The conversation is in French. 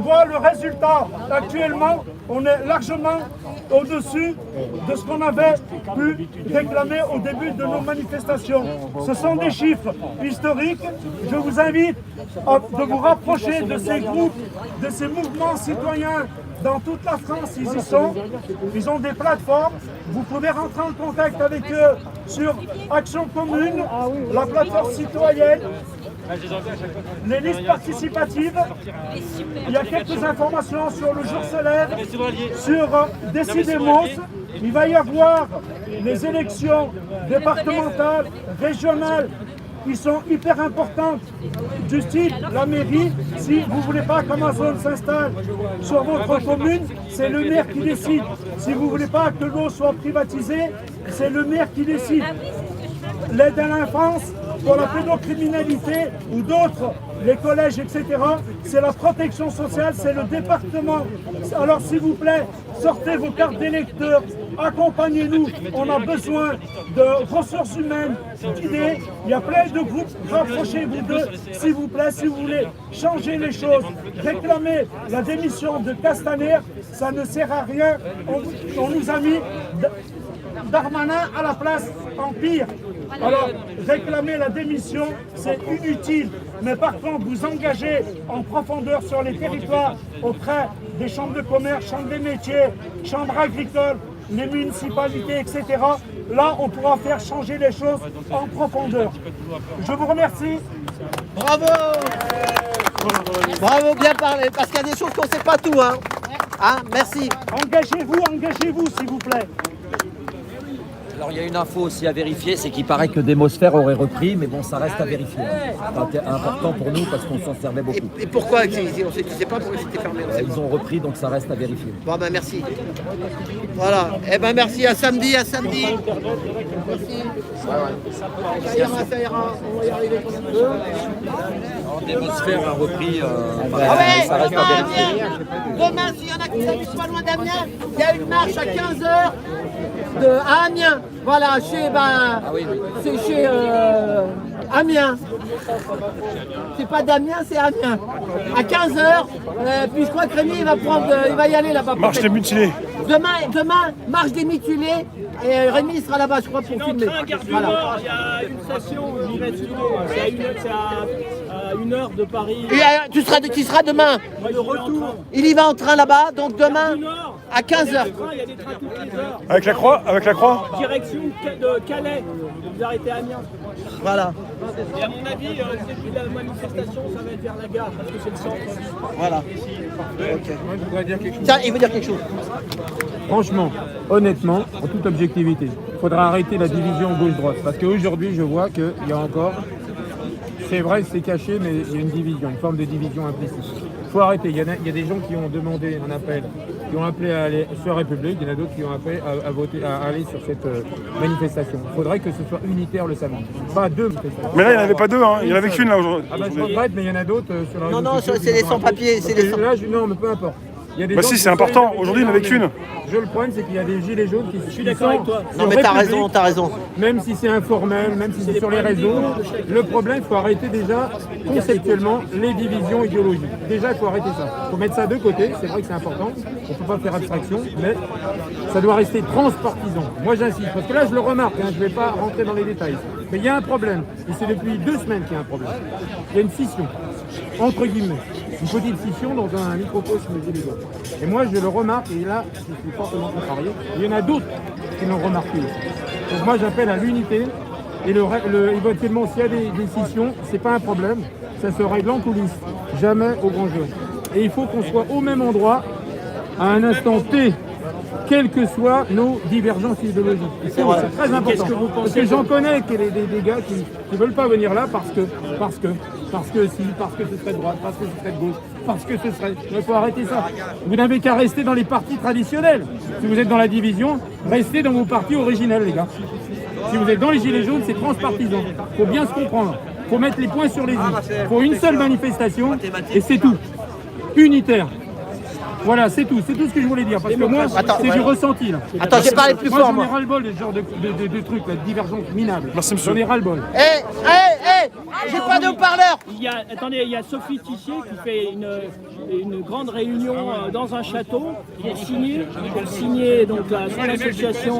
voit le résultat. Actuellement, on est largement au-dessus de ce qu'on avait pu réclamer au début de nos manifestations. Ce sont des chiffres historiques. Je vous invite de vous rapprocher de ces groupes, de ces mouvements citoyens. Dans toute la France, ils y sont. Ils ont des plateformes. Vous pouvez rentrer en contact avec eux sur Action Commune, la plateforme citoyenne, les listes participatives. Il y a quelques informations sur le jour se lève, sur Décidemos. Il va y avoir les élections départementales, régionales, qui sont hyper importantes, du style la mairie. Si vous ne voulez pas qu'Amazon s'installe sur votre commune, c'est le maire qui décide. Si vous ne voulez pas que l'eau soit privatisée, c'est le maire qui décide. L'aide à l'enfance, pour la pédocriminalité ou d'autres, les collèges, etc., c'est la protection sociale, c'est le département. Alors s'il vous plaît, sortez vos cartes d'électeurs, accompagnez-nous, on a besoin de ressources humaines, d'idées. Il y a plein de groupes, rapprochez-vous d'eux, s'il vous plaît, si vous voulez changer les choses, réclamer la démission de Castaner, ça ne sert à rien. On nous a mis Darmanin à la place en pire. Alors, réclamer la démission, c'est inutile. Mais par contre, vous engagez en profondeur sur les territoires auprès des chambres de commerce, chambres des métiers, chambres agricoles, les municipalités, etc. Là, on pourra faire changer les choses en profondeur. Je vous remercie. Bravo! Bravo, bien parlé, parce qu'il y a des choses qu'on ne sait pas tout. Hein, merci. Engagez-vous, s'il vous plaît. Alors il y a une info aussi à vérifier, c'est qu'il paraît que Démosphère aurait repris, mais bon, ça reste à vérifier. C'est important pour nous parce qu'on s'en servait beaucoup. Et pourquoi? On ne sait pas pourquoi c'était fermé. Ils ont repris, donc ça reste à vérifier. Bon ben merci. Voilà. Eh ben merci, à samedi, à samedi. Merci. Ça ira, on va y arriver quand même. Démosphère a repris, ça reste à vérifier. Demain, s'il y en a qui habitent pas loin d'Amiens, il y a une marche à 15h à Amiens. Voilà, c'est chez Amiens. C'est pas d'Amiens, c'est Amiens. À 15h, puis je crois que Rémi il va y aller là-bas. Marche des mutilés. Demain, marche des mutilés. Et Rémi sera là-bas, je crois, pour filmer. Voilà. Il y a une station où j'irai filmer. C'est à 1 heure de Paris. Et tu seras demain. Moi, de retour. Il y va en train là-bas, donc demain à 15h. Il y a des trains toutes les heures. Avec la croix Direction de Calais. Vous arrêtez à Amiens. Voilà. Et à mon avis, le début de la manifestation, ça va être vers la gare, parce que c'est le centre. Voilà. Moi, je voudrais dire quelque chose. Tiens, il veut dire quelque chose. Franchement, honnêtement, en toute objectivité, il faudra arrêter la division gauche-droite. Parce qu'aujourd'hui, je vois qu'il y a encore... C'est vrai, c'est caché, mais il y a une division, une forme de division implicite. Il faut arrêter. Il y a des gens qui ont demandé un appel, qui ont appelé à aller sur la République. Il y en a d'autres qui ont appelé à voter, à aller sur cette manifestation. Il faudrait que ce soit unitaire le samedi. Pas deux manifestations. Mais là, il n'y en avait pas deux, hein. Il n'y en avait qu'une là aujourd'hui. Ah bah je regrette, mais il y en a d'autres sur la Non, c'est les sans-papiers. Non, mais peu importe. Il y a des Bah gens si, qui c'est important. sont- Aujourd'hui, il n'y en avait qu'une. Le problème, c'est qu'il y a des gilets jaunes qui suis d'accord avec toi. Non, mais t'as raison. Même si c'est informel, même si c'est sur les réseaux, le problème, il faut arrêter déjà conceptuellement les divisions idéologiques. Déjà, il faut arrêter ça. Il faut mettre ça de côté, c'est vrai que c'est important, on ne peut pas faire abstraction, mais ça doit rester transpartisan. Moi, j'insiste, parce que là, je le remarque, je ne vais pas rentrer dans les détails. Mais il y a un problème, et c'est depuis 2 semaines qu'il y a un problème. Il y a une scission, entre guillemets. Une petite scission dans un microcosme gilets jaunes. Et moi, je le remarque, et là, je suis fortement contrarié. Il y en a d'autres qui l'ont remarqué aussi. Donc moi, j'appelle à l'unité. Et éventuellement, s'il y a des scissions, c'est pas un problème. Ça se règle en coulisses, jamais au grand jeu. Et il faut qu'on soit au même endroit, à un instant T, quelles que soient nos divergences idéologiques. C'est très important. Parce que j'en connais des gars qui ne veulent pas venir là parce que ce serait de droite, parce que ce serait de gauche, parce que ce serait... Il faut arrêter ça. Vous n'avez qu'à rester dans les partis traditionnels. Si vous êtes dans la division, restez dans vos partis originels, les gars. Si vous êtes dans les gilets jaunes, c'est transpartisan. Il faut bien se comprendre. Il faut mettre les points sur les i. Il faut une seule manifestation et c'est tout. Unitaire. Voilà, c'est tout ce que je voulais dire. Parce que moi, c'est du ressenti là. Attends, j'ai parlé plus fort. Moi, j'en ai ras-le-bol de ce genre de trucs, de divergence minable. Merci, monsieur. J'en ai ras-le-bol. J'ai pas de haut-parleur. Attendez, il y a Sophie Tissier qui fait une grande réunion dans un château pour signer donc son association